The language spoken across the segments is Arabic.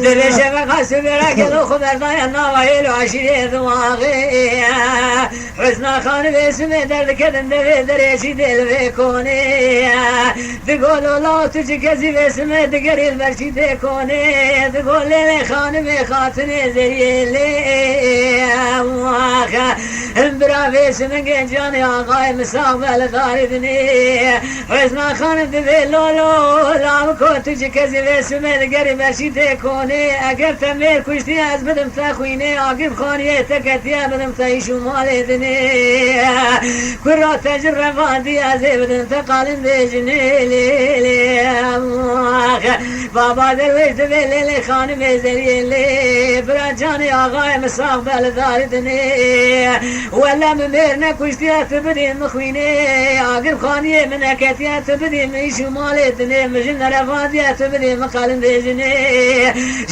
دلش مقاس براكل خبرداي النوايل وعشيري ذواغي حسنا خان باسم درد كدن دريشي دل بيكوني تقولوا لا تجي كزي باسم دقري البرشي تكوني تقول لي خانمي خاتني زي لي واخا برافي سمن جاني آقاي مستقبل خاردني حسنا خان دبي لولو لام كو تجي كزي باسم دقري برشي تكوني اگر تمير كشتي از بدم تخويني عقب خاني تكتيا بدم تعيشو مالدني كرا تجربة دي ازي بدم تقالن بجني لي بابا درويش دبي لي خانم زري لي برا جاني آقاي مستقبل داردني ولا ممرنا كشتي تبدي مخويني عقب خاني من كتيا تبدي ميشو مالدني مجن رفادي تبدي مقالن بجني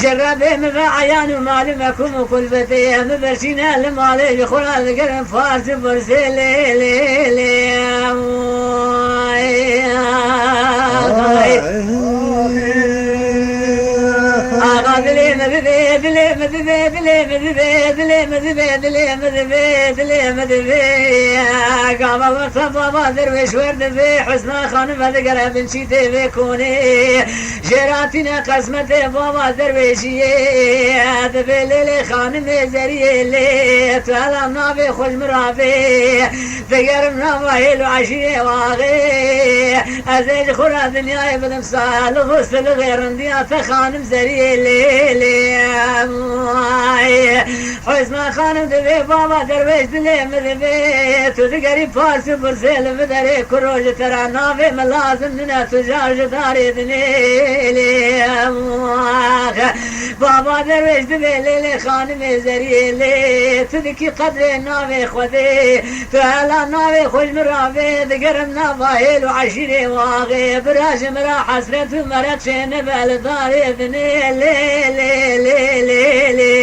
جربي مبعيان ومعلمكم وكل بتي مبرشينا المالي يخول القرن فارس برسلي لي لي دلي مذبي دلي مذبي دلي مذبي دلي مذبي دلي مذبي دلي مذبي قام بابا درويش ورد في حسنا خانم هذا بنشيتي بكوني جراتنا قسمتي بابا درويشي دبي ليلي خانم زري لي تعالى نافي خوش مرافي تقرب نافي وعشي واغي ازيج خورا دنياي بدم سال غسل غير انديا خانم زري لي حسنا خانم دبي بابا درويش دلي مذبي تدقري فارس برسل مدري كروج ترى نافي ملازم لنا تجار جداري دنيلي بابا درويش دبي ليلي خانم زري لي تدكي قدر نافي خودي تعالى نافي خوش مرافي دقرم نافايل وعشيري واغي براج مرا حسرت مرق شين بالداري دنيلي لي لي لي لي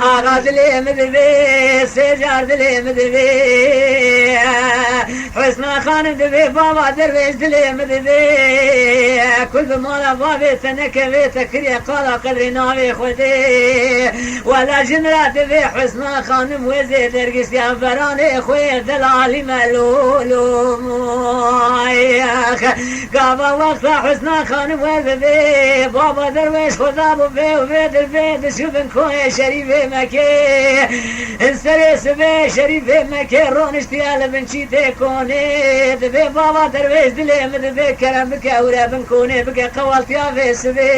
آغا دلي مذبي سجار دلي مذبي حسنا خانم دبي بابا درويش دلي مذبي كل بمالا بابي تنكبي تكري قالا قدري ناوي خودي ولا جنرا دبي حسنا خانم وزي درقس يا براني خوي دلالي ملولو قابا وقت حسنا خانم وزي بابا درويش خدا ببي وبيد البيد شوفن كوي شريفي مكي انسري سبي شريفي مكي رونشتي على بنشي تكوني دبي بابا درويش دلي مدبي كرم بك اورا بنكوني بك قوالتي في سبي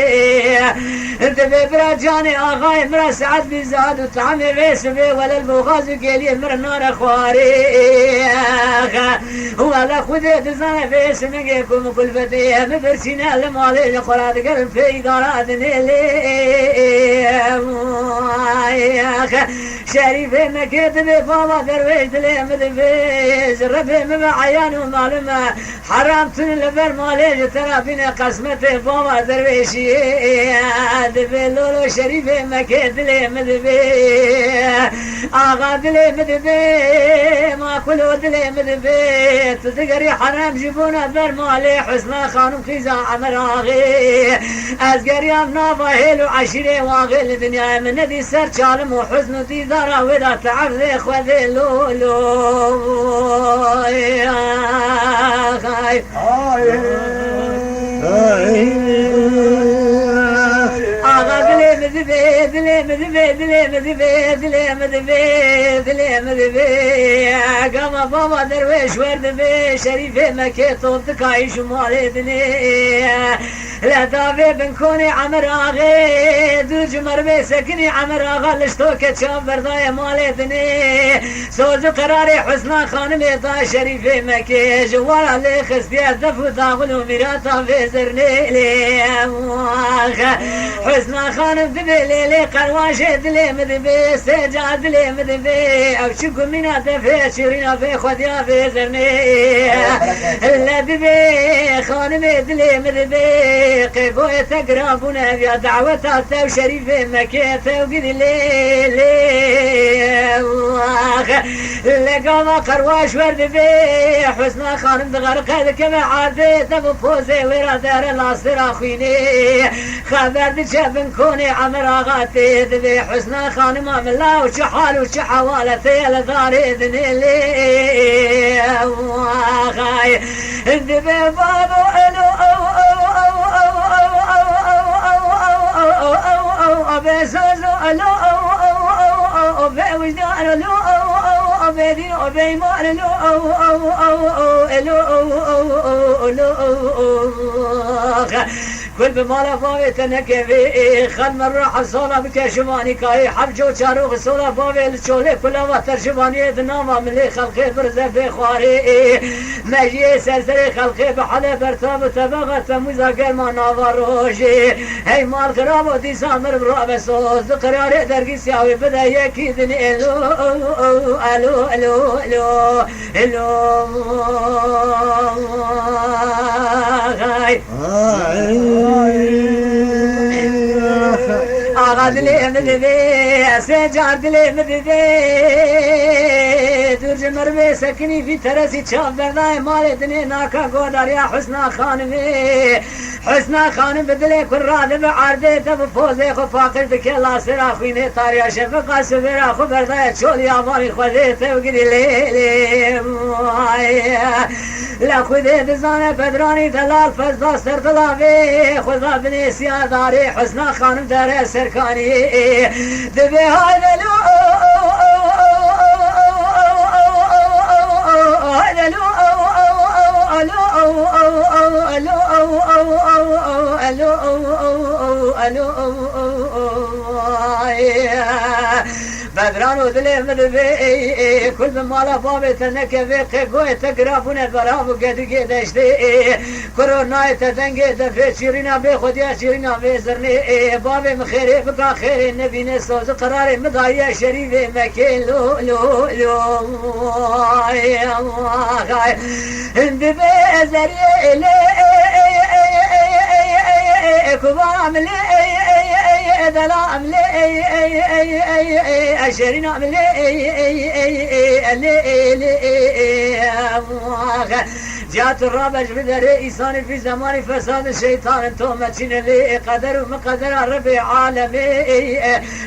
دبي برا جاني آغاي مرا سعد بزاد وطعمي في سبي ولا البوغاز قيلي مر نار اخواري ولا خذي دزانا في سميكم كل فتيه مبرسينا المالي خراد قلب في دارات نيلي شريفي مكتبي بابا درويش دلي مدبي جربي مبعيان ومعلومة حرام تنلبر مالي ترى فينا قسمتي بابا درويشي دبي لولو شريفي مكتبي مدبي آغا دلي مدبي ما كلو دلي مدبي تدقري حرام جيبونا بر مالي حسنا خانم خيزا عمر آغي أزقريام نافا هيلو عشيري واغي الدنيا من ندي سر شالم وحزن دي دارا ودا تعرضي خوذي لولو آغا دلي مذبي دلي مذبي دلي مذبي دلي مذبي دلي مذبي قام بابا درويش ورد بي شريفي مكي طولتك عيش مالي دني لا دافي بنكوني عمر آغي دو جمر بي سكني عمر آغا لشتوك شاب بردايا مالي دني سوزو قراري حسنا خانمي دا شريفي مكي جوارا لي خستيا دفو داغلو ميراتا في زرني لي حسنا خانم دبي ليلي قرواشي دلي مدبي سجاد دلي مدبي او شكو منا دفي شيرينا في خديا في زرني لا دبي خانمي دلي مدبي قبوة تقربنا يا دعوة تاو شريف مكة تاو قد لقاما قرواش ورد بي حسنا خانم دغرق كما عادت ابو فوزي ورا دار الاصر اخويني خبر دشبن كوني عمر اغاتي دبي حسنا خانم املا وش حال وش حوالتي لدار اذن لي واخاي دبي بابو الو او او او او او او او او او بسوزو الو او او او او بوجدان الو او او بيدين وبيمان الو او او او او الو او او او كل بمالا فاوتنا كيفي خل مرة حصولا بكشماني كاي حبجو شاروخ صولا فاوي الشولي كل وقت شماني دناما ملي خلقي برزة في خواري مجي سرسري خلقي بحالي برتاب تبغت مزاقر ما نافروشي هاي مال خراب ودي سامر براب صوز قراري درقي سياوي بدا يكيدني الو الو الو الو الو غاي آغاد لي مددي سجاد لي مددي درج مربي سكني في ترسي شاف برداي مالتني ناكا قودر يا حسنا خانمي حسنا خانم بدلي كل راد بعرضي تب فوزي خو فاقر بك الله سرا خويني طاريا شفقا سبرا خو برداي شول يا مالي خذيت وقري ليلي لا خذيت زانه بدراني دلال فزا سر دلابي خذا بني سياداري حسنا خانم دار سركاني دبي هذا لو هذا لو بدران ودلي مدبي كل بمالا بابتنا كفي قوي تقرافون برافو قد قدشتي كورونا تدنگي دفي شيرينا بي خديا شيرينا بي زرني بابي مخيري بقى خيري النبي نسوز قراري مضايا شريفي مكين لو لو لو اندبي زري لي كبام لي دلام لي أشرنا لي جات الرابج بدري إنسان في زمان فساد الشيطان تومتشين لي قدر ومقدر ربي عالمي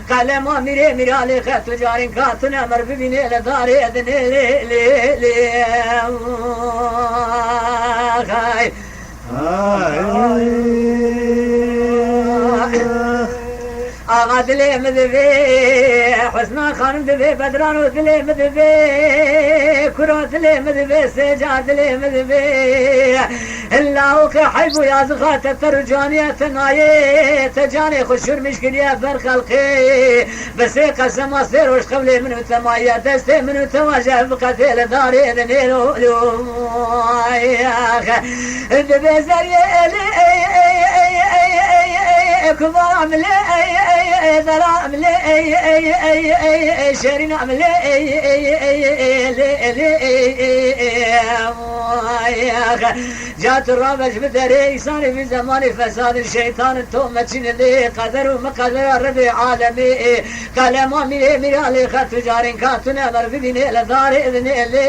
قال ما ميري ميرالي خط جارين كاتنا مر ببيني لداري أذني لي خاي آغا دلي مذبي حسنا خانم دبي بدران ودلي مذبي كرو دلي مذبي سجاد دلي مذبي الله كحيب يا زغات ترجانية تناية تجاني خشور مشكلية بر خلقي بس قسم أصير وش قبلي منو تماية دستي منو تواجه بقتل داري ذني لو دبي زرية كبار لي ذرام لي شرين لي جات الرابج بدري صار في زمان فساد الشيطان تومتشين لي قدر ومقدر ربي عالمي قال ما ميرالي خط جارين كاتنا مرفدين لدار اذن لي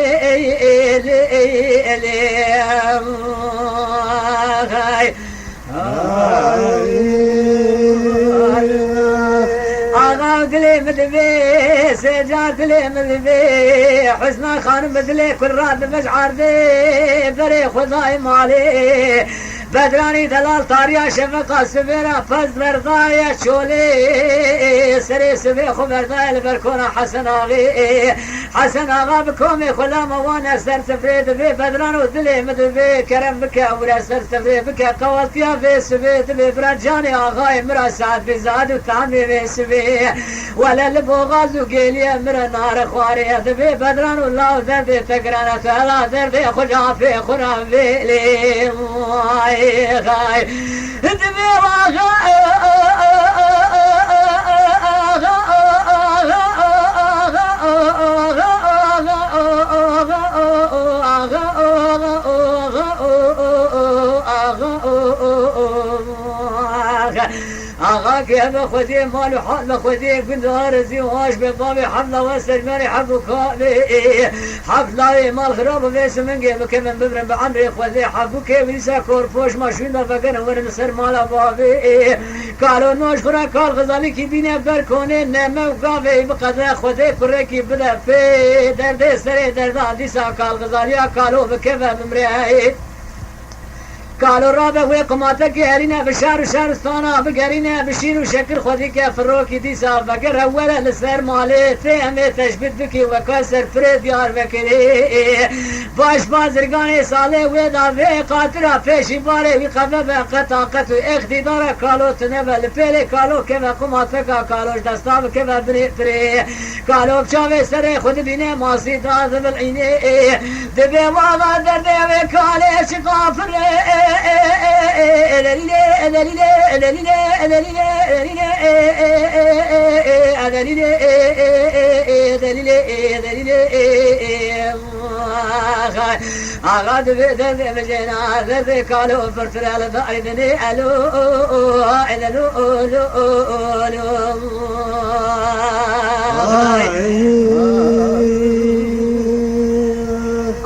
آغا دلي مدبي سجاد دلي مدبي حسنا خانم بدلي كل راد مجعر دي بري خداي مالي بدراني دلال طاريا شفقا سبيرا فز مرضايا شولي سري سبي خو مرضايا البركونا حسن آغي حسن آغا بكومي خلا موانا سر سفريد بي بدران ودلي مدبي كرم بكا ولا سر سفريد بكا قوالتيا في سبي دبي برجاني آغاي مرا سعد بزاد وتعمي في سبي ولا لبوغاز وقيليا مرا نار خواري دبي بدران والله دردي تقرانا تهلا دردي خجا في خرام في لي غاي دبي واغا آغا که بخودی مال و حال بخودی گندار زیواش به باب حمله و سرمانی حبو کابی حفله مال خراب بیس منگه بکه من ببرم به عمر خودی حبو که ویسا کورپوش ماشون دا فکر ورن سر مالا بابی کالو نوش خورا کال غزالی کی بینه بر کنه نمه و گاوی بقدر خودی کره کی بده پی درد سر درد دیسا کال غزالی کالو بکه و بمره کالو را به وی قماته که هرینه به شهر و شهرستانه بگرینه بشیر و شکر خودی که فروکی دیسا بگر اوله لسر ماله تیمه تشبید بکی و کسر فرد یار بکری باش بازرگان ساله وی دا وی قاتره پیشی باره وی قبه به قطاقت و اقتدار کالو تنبل پیل کالو که و قماته که کالوش دستاب که و بنی پری کالو بچاوه سر خود بینه ماسی داز بالعینه دبی والا درده و کاله شقافر آغا درد بجنا درد کالو فرترال داردنی الو الو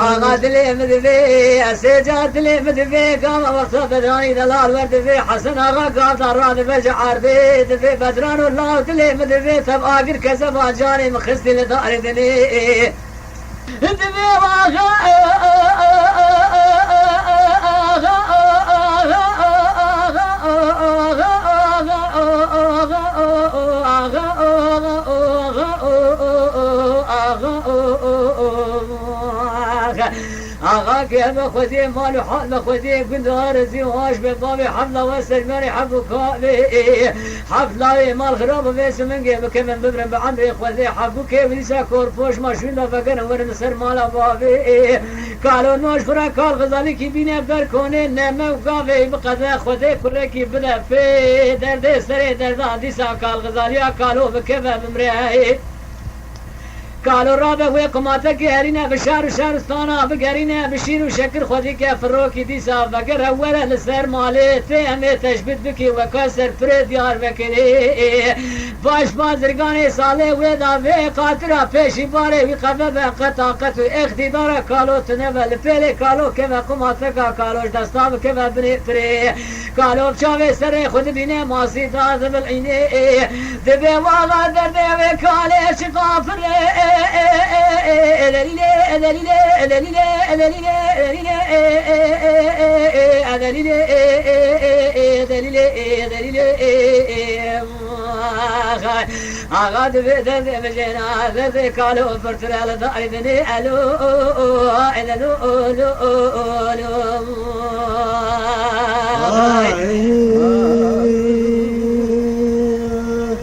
آغا دلی مدوی سجاد دلی مدوی قام وقت بدرانی دلال وردوی حسن آغا قام داران بجعار بی دفی بدران والله دلی مدوی تب آگر کسب آجانی مخستی لداردنی دفی آغا که بخودی مال و حال بخودی گندار زیواش به باب حمله و سرمانی حبو کابی حفله مال خراب بیس منگه بکه من ببرم به عمر خودی حبو که ویسا کورپوش ماشون دا فکر ورن سر مالا بابی کالو نوش خورا کال غزالی کی بینه بر کنه نمه و گاوی بقدر خودی کره کی بده پی درد سر درد دیسا کال غزالی کالو بکه و بمره کالو را به وی قماته که هرینه به شهر و شهرستانه بگرینه بشیر و شکر خودی که فروکی دیسا بگر اوله لسر ماله تیمه تشبید بکی و کسر فرد یار بکری باش بازرگان ساله وی دا وی قاتره پیشی باره وی قبه به قطاقت و اقتدار کالو تنبل پیل کالو که و قماته که کالوش دستاب که و بنی پری کالو بچاوه سر خود بینه ماسی داز بالعینه دبی والا درده و کاله شقافر آغا دبی درد بجنا درد کالو فرترال داردنی الو الو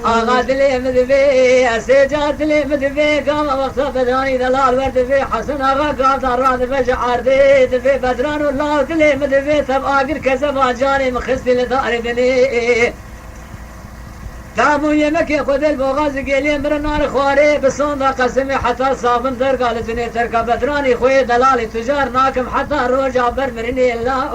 آغا دلی مدوی سجاد دلی مدوی قام وقت بدرانی دلال وردوی حسن آغا قام داران بجعار بی دفی بدران والله دلی مدوی تب آگر کسب آجانی مخستی لداردنی تابو يمك خذ البغاز قليل من النار خواري بصون قسمي حتى صابن درقال الدنيا تركب بدراني خوي دلالي تجار ناكم حتى رجع برمرني الله